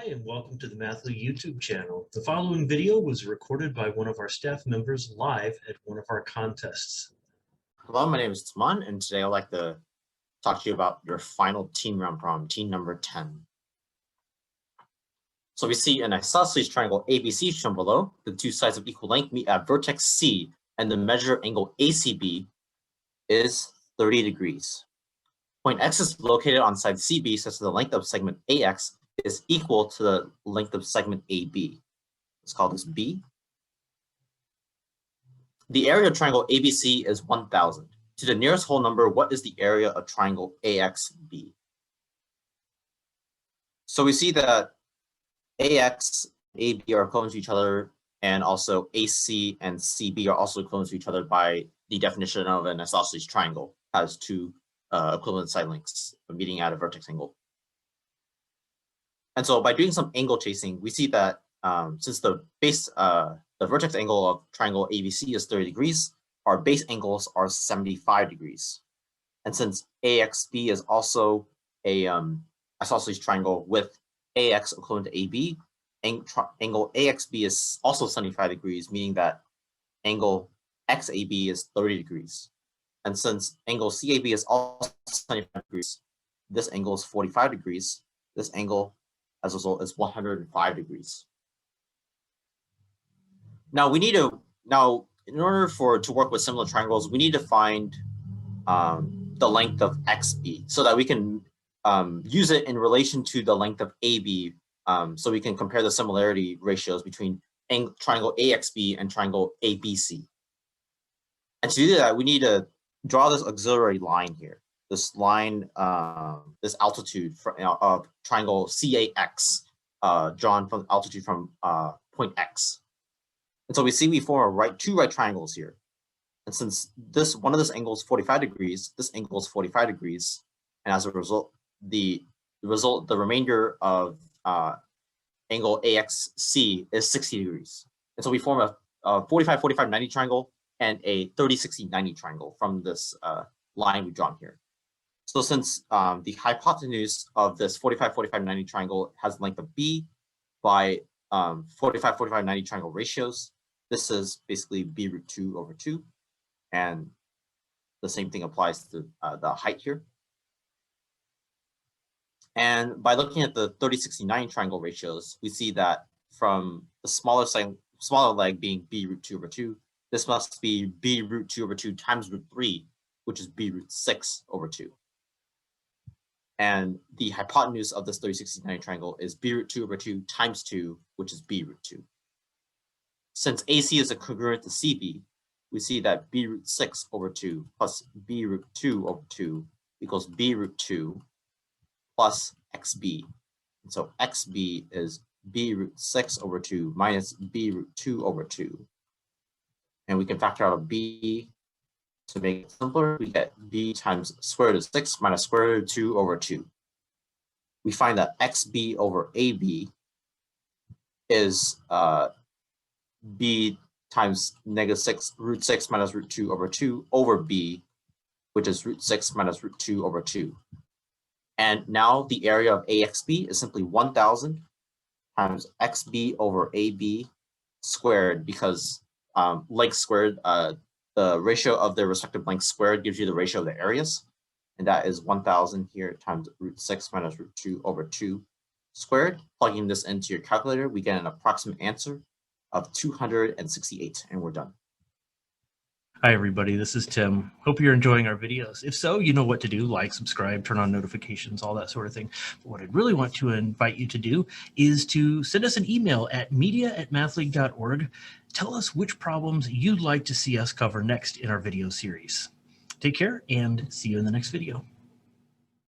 and welcome to the Math League YouTube channel. The following video was recorded by one of our staff members live at one of our contests. Hello, my name is Taman, and today I'd like to talk to you about your final team round problem, team number 10. So we see an isosceles triangle ABC shown below. The two sides of equal length meet at vertex C, and the measure angle ACB is 30 degrees. Point X is located on side CB such that the length of segment AX is equal to the length of segment AB. Let's call this B. The area of triangle ABC is 1,000. To the nearest whole number, what is the area of triangle AXB? So we see that AX and AB are close to each other, and also AC and CB are also close to each other by the definition of an isosceles triangle, has two equivalent side lengths meeting at a vertex angle. And so by doing some angle chasing, we see that since the vertex angle of triangle ABC is 30 degrees, our base angles are 75 degrees. And since AXB is also a isosceles triangle with AX equivalent to AB, angle AXB is also 75 degrees, meaning that angle XAB is 30 degrees. And since angle CAB is also 75 degrees, this angle is 45 degrees. This angle, as a result, is 105 degrees. Now we need to, in order to work with similar triangles, we need to find the length of XB so that we can use it in relation to the length of AB, so we can compare the similarity ratios between triangle AXB and triangle ABC. And to do that, we need to draw this auxiliary line here. This line, this altitude of triangle CAX, drawn from altitude from point X. And so we see we form two right triangles here. And since one of this angle is 45 degrees, this angle is 45 degrees, and as a result, the remainder of angle AXC is 60 degrees. And so we form a 45, 45, 90 triangle and a 30, 60, 90 triangle from this line we've drawn here. So since the hypotenuse of this 45, 45, 90 triangle has length of B by 45, 45, 90 triangle ratios, this is basically B root 2 over 2. And the same thing applies to the height here. And by looking at the 30, 60, 90 triangle ratios, we see that from the smaller leg being B root 2 over 2, this must be B root 2 over 2 times root 3, which is B root 6 over 2. And the hypotenuse of this 30, 60, 90 triangle is B root 2 over 2 times 2, which is B root 2. Since AC is a congruent to CB, we see that B root 6 over 2 plus B root 2 over 2 equals B root 2 plus XB. And so XB is B root 6 over 2 minus B root 2 over 2. And we can factor out a B to make it simpler. We get B times square root of 6 minus square root of 2 over 2. We find that XB over AB is B times negative 6 root 6 minus root 2 over 2 over B, which is root 6 minus root 2 over 2. And now the area of AXB is simply 1,000 times XB over AB squared, because length squared, the ratio of their respective length squared gives you the ratio of the areas. And that is 1,000 here times root 6 minus root 2 over 2 squared. Plugging this into your calculator, we get an approximate answer of 268, and we're done. Hi everybody, this is Tim. Hope you're enjoying our videos. If so, you know what to do: like, subscribe, turn on notifications, all that sort of thing. But what I'd really want to invite you to do is to send us an email at media@mathleague.org. Tell us which problems you'd like to see us cover next in our video series. Take care and see you in the next video.